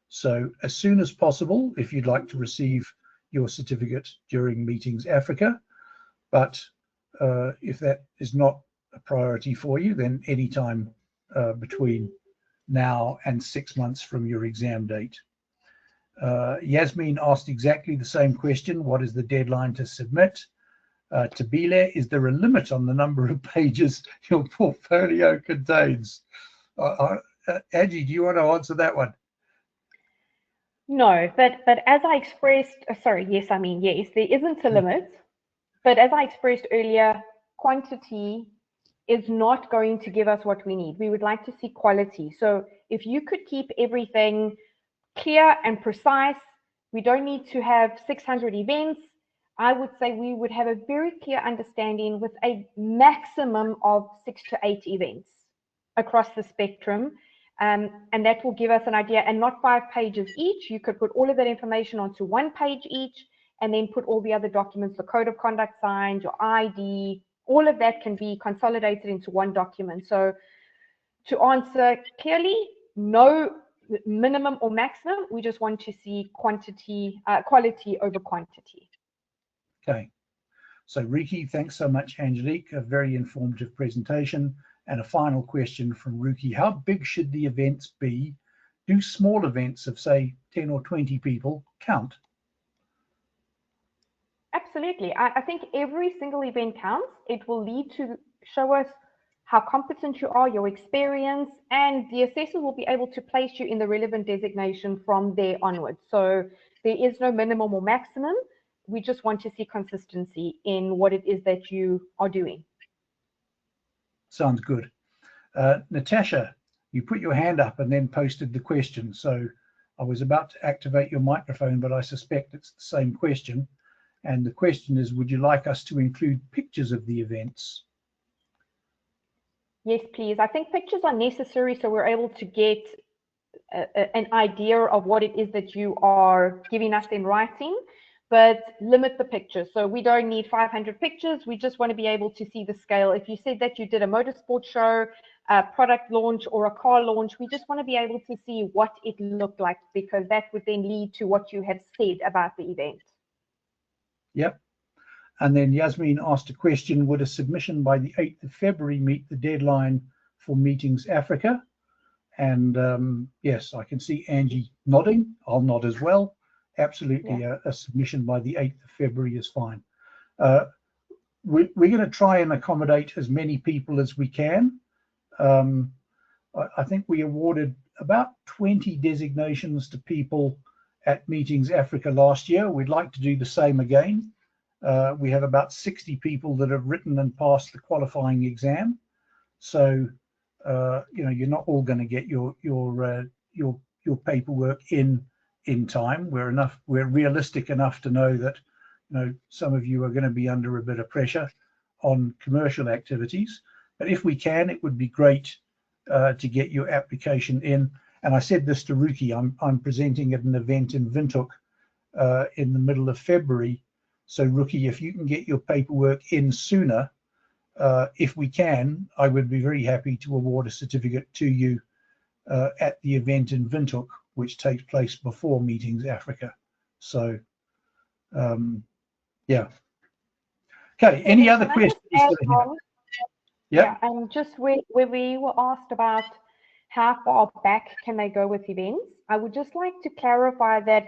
So as soon as possible, if you'd like to receive your certificate during Meetings Africa. But if that is not a priority for you, then anytime between now and 6 months from your exam date. Yasmin asked exactly the same question: what is the deadline to submit? Tabile, is there a limit on the number of pages your portfolio contains? Angie, do you want to answer that one? No, but as I expressed, sorry, yes, I mean, yes, there isn't a limit. But as I expressed earlier, quantity is not going to give us what we need. We would like to see quality. So if you could keep everything clear and precise, we don't need to have 600 events. I would say we would have a very clear understanding with a maximum of 6 to 8 events across the spectrum. And that will give us an idea, and not 5 pages each. You could put all of that information onto 1 page each, and then put all the other documents, the code of conduct signed, your ID, all of that can be consolidated into 1 document. So to answer clearly, no minimum or maximum, we just want to see quality over quantity. Okay, so Ruki, thanks so much, Angelique, a very informative presentation. And a final question from Ruki: how big should the events be? Do small events of, say, 10 or 20 people count? Absolutely. I think every single event counts. It will lead to show us how competent you are, your experience, and the assessor will be able to place you in the relevant designation from there onwards. So there is no minimum or maximum. We just want to see consistency in what it is that you are doing. Sounds good. Natasha, you put your hand up and then posted the question. So I was about to activate your microphone, but I suspect it's the same question. And the question is, would you like us to include pictures of the events? Yes, please. I think pictures are necessary so we're able to get an idea of what it is that you are giving us in writing, but limit the pictures. So we don't need 500 pictures. We just want to be able to see the scale. If you said that you did a motorsport show, a product launch, or a car launch, we just want to be able to see what it looked like, because that would then lead to what you have said about the event. Yep. And then Yasmin asked a question: would a submission by the 8th of February meet the deadline for Meetings Africa? And yes, I can see Angie nodding. I'll nod as well. Absolutely, yeah. A submission by the 8th of February is fine. We're going to try and accommodate as many people as we can. I think we awarded about 20 designations to people at Meetings Africa last year. We'd like to do the same again. We have about 60 people that have written and passed the qualifying exam. So you know, you're not all going to get your paperwork in time. We're realistic enough to know that, you know, some of you are going to be under a bit of pressure on commercial activities. But if we can, it would be great to get your application in. and I said this to Ruki, I'm presenting at an event in Windhoek in the middle of February. So Ruki, if you can get your paperwork in sooner, if we can, I would be very happy to award a certificate to you at the event in Windhoek, which takes place before Meetings Africa. So, yeah. Okay, any other questions? Yeah, and just where we were asked about how far back can they go with events, I would just like to clarify that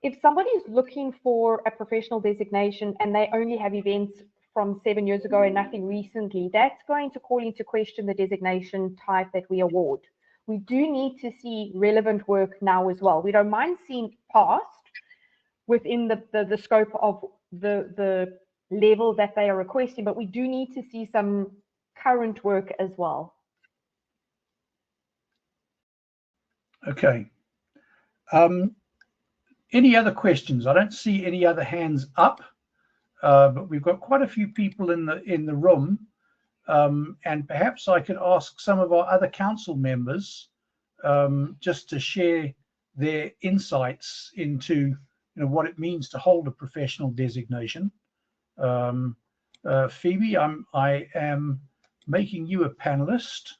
if somebody is looking for a professional designation and they only have events from 7 years ago and nothing recently, that's going to call into question the designation type that we award. We do need to see relevant work now as well. We don't mind seeing past within the scope of the level that they are requesting, but we do need to see some current work as well. Okay. Any other questions? I don't see any other hands up, but we've got quite a few people in the room, and perhaps I could ask some of our other council members just to share their insights into what it means to hold a professional designation. Phoebe, I am making you a panelist.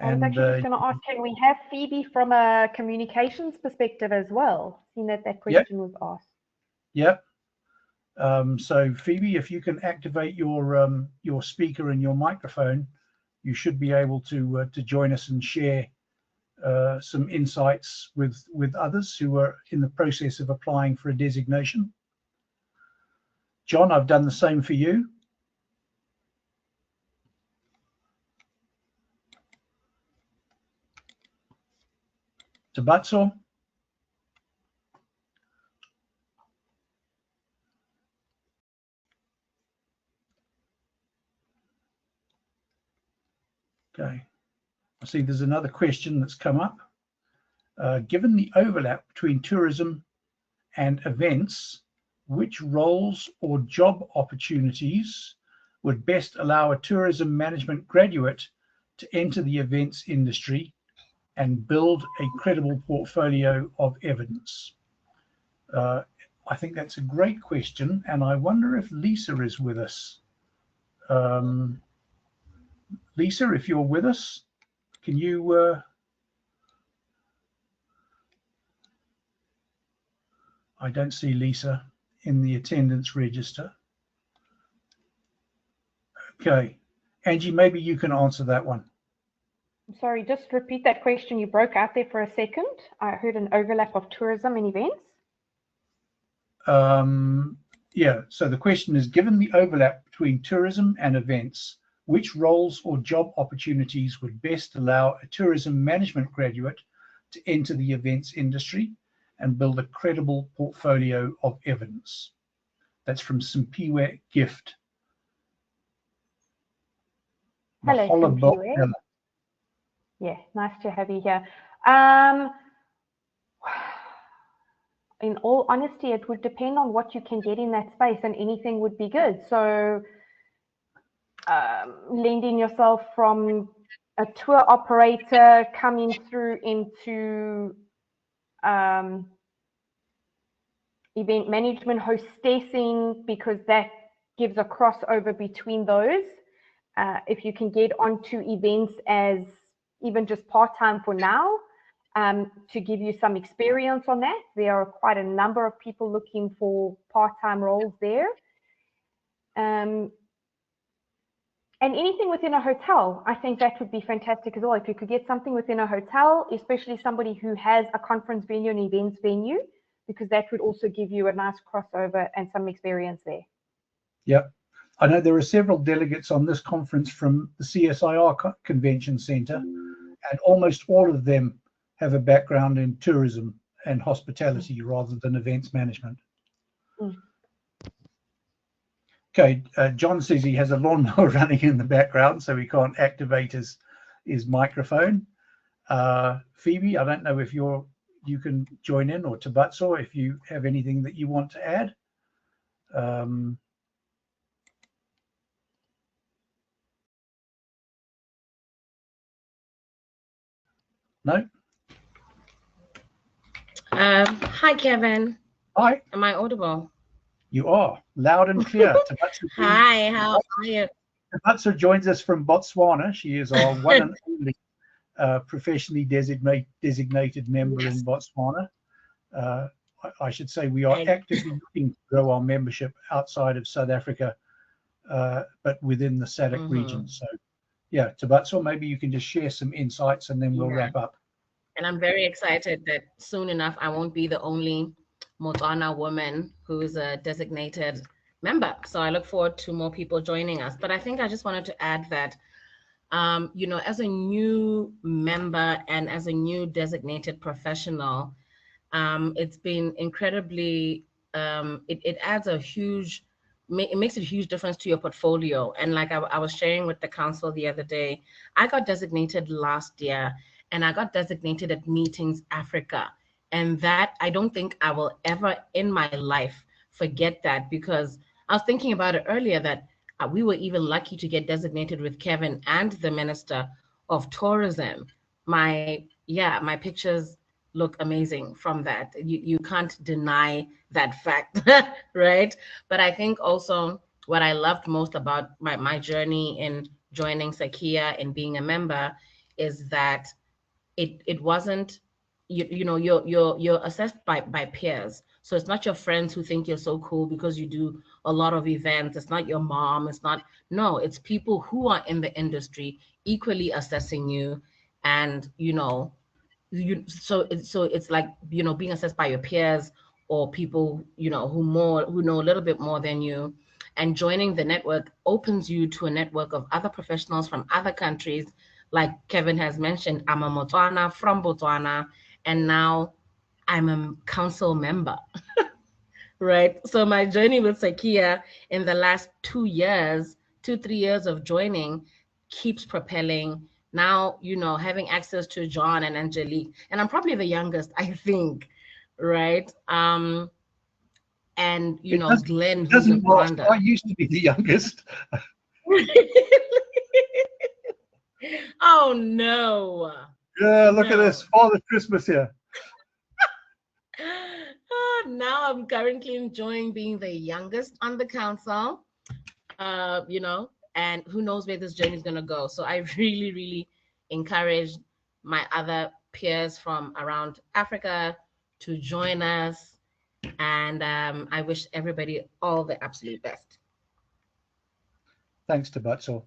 I was actually just going to ask, can we have Phoebe from a communications perspective as well, seeing that question was asked? Yep. So Phoebe, if you can activate your speaker and your microphone, you should be able to join us and share some insights with others who are in the process of applying for a designation. John, I've done the same for you. Tebatso. Okay. I see there's another question that's come up. Given the overlap between tourism and events, which roles or job opportunities would best allow a tourism management graduate to enter the events industry and build a credible portfolio of evidence? I think that's a great question, and I wonder if Lisa is with us. Lisa, if you're with us, can you I don't see Lisa in the attendance register. Okay, Angie, maybe you can answer that one. Sorry, just repeat that question. You broke out there for a second. I heard an overlap of tourism and events. Yeah, so the question is, given the overlap between tourism and events, which roles or job opportunities would best allow a tourism management graduate to enter the events industry and build a credible portfolio of evidence? That's from Simpiwe Gift. Hello, Simpiwe. Yeah, nice to have you here. In all honesty, it would depend on what you can get in that space, and anything would be good. So lending yourself from a tour operator coming through into event management, hostessing, because that gives a crossover between those. If you can get onto events as even just part-time for now, to give you some experience on that. There are quite a number of people looking for part-time roles there. And anything within a hotel, I think that would be fantastic as well. If you could get something within a hotel, especially somebody who has a conference venue and events venue, because that would also give you a nice crossover and some experience there. Yep. I know there are several delegates on this conference from the CSIR Convention Centre, and almost all of them have a background in tourism and hospitality rather than events management. Okay, John says he has a lawnmower running in the background, so he can't activate his microphone. Phoebe, I don't know if you can join in, or Tebatso, if you have anything that you want to add. No? Hi, Kevin. Hi, Am I audible? you are loud and clear. Hi, how are you? Tebatso joins us from Botswana. She is our one and only professionally designated member in Yes, Botswana. Uh, I should say we are and actively looking to grow our membership outside of South Africa, but within the SADC region. mhm, So, yeah, Tebatso, maybe you can just share some insights and then we'll yeah, wrap up. and I'm very excited that soon enough I won't be the only Motswana woman who's a designated member. So I look forward to more people joining us. But I think I just wanted to add that, as a new member and as a new designated professional, it's been incredibly it adds a huge it makes a huge difference to your portfolio. And like I was sharing with the council the other day, I got designated last year, and I got designated at Meetings Africa, and that I don't think I will ever in my life forget that, because I was thinking about it earlier that we were even lucky to get designated with Kevin and the Minister of Tourism. My pictures look amazing from that. You can't deny that fact, right? But I think also what I loved most about my journey in joining SACIA and being a member is that it wasn't you're assessed by peers. So it's not your friends who think you're so cool because you do a lot of events. It's not your mom. It's not, no, it's people who are in the industry equally assessing you. And so it's like being assessed by your peers, or people who know a little bit more than you. And joining the network opens you to a network of other professionals from other countries. Like Kevin has mentioned, I'm a Motswana from Botswana, and now I'm a council member. Right, so my journey with Sakia in the last 2 years, 3 years of joining, keeps propelling. Now, having access to John and Angelique, and I'm probably the youngest, I think, right? And Glenn, It who's in doesn't last. I Rwanda. used to be the youngest. Oh no. Yeah, look at this. No. Father Christmas here. Now I'm currently enjoying being the youngest on the council, and who knows where this journey is going to go. So I really, really encourage my other peers from around Africa to join us. And I wish everybody all the absolute best. Thanks to Butzel.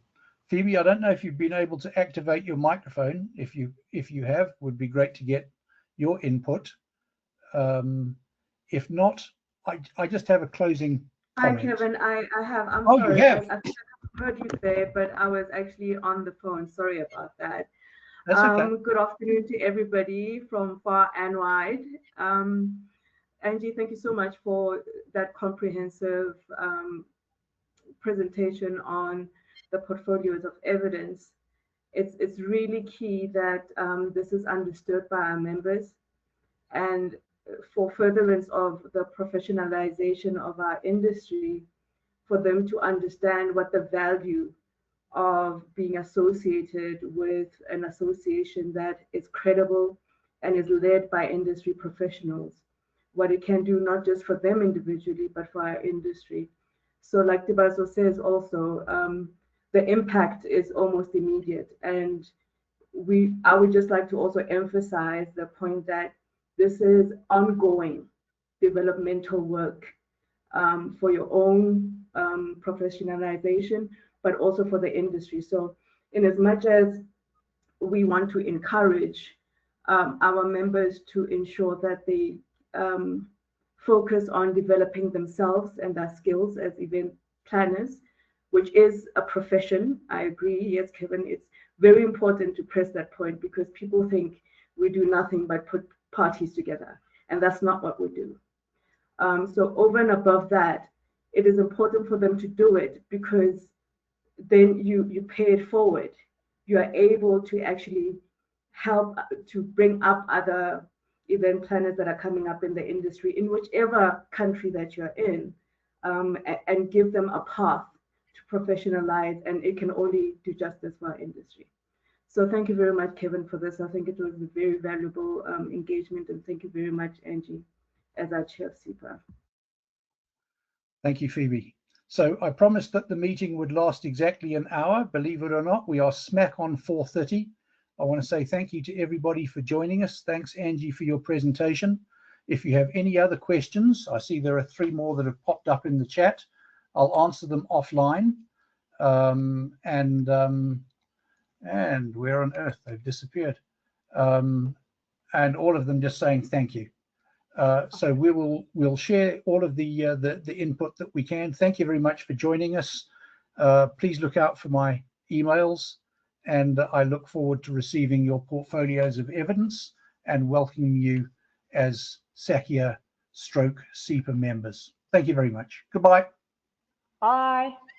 Phoebe, I don't know if you've been able to activate your microphone. If you have, would be great to get your input. Um, if not, I just have a closing Hi, comment. Kevin. I have, I'm Oh, you sorry. have. I think I heard you there, but I was actually on the phone. Sorry about that. That's okay. Good afternoon to everybody from far and wide. Angie, thank you so much for that comprehensive presentation on the portfolios of evidence. It's really key that this is understood by our members, and for furtherance of the professionalization of our industry, for them to understand what the value of being associated with an association that is credible and is led by industry professionals, what it can do not just for them individually, but for our industry. So, like Tebatso says, also, the impact is almost immediate. And I would just like to also emphasize the point that this is ongoing developmental work, for your own professionalization, but also for the industry. So, in as much as we want to encourage our members to ensure that they focus on developing themselves and their skills as event planners, which is a profession. I agree. Yes, Kevin, it's very important to press that point, because people think we do nothing but put parties together, and that's not what we do. So over and above that, it is important for them to do it, because then you pay it forward. You are able to actually help to bring up other event planners that are coming up in the industry in whichever country that you're in, and give them a path to professionalize, and it can only do justice for our industry. So thank you very much, Kevin, for this. I think it was a very valuable engagement, and thank you very much, Angie, as our chair of SEPA. Thank you, Phoebe. So I promised that the meeting would last exactly an hour. Believe it or not, we are smack on 4:30. I want to say thank you to everybody for joining us. Thanks, Angie, for your presentation. If you have any other questions, I see there are 3 more that have popped up in the chat. I'll answer them offline. And where on earth they've disappeared. And all of them just saying thank you. So we'll share all of the input that we can. Thank you very much for joining us. Please look out for my emails, and I look forward to receiving your portfolios of evidence and welcoming you as SACIA/SEPA members. Thank you very much. Goodbye. Bye.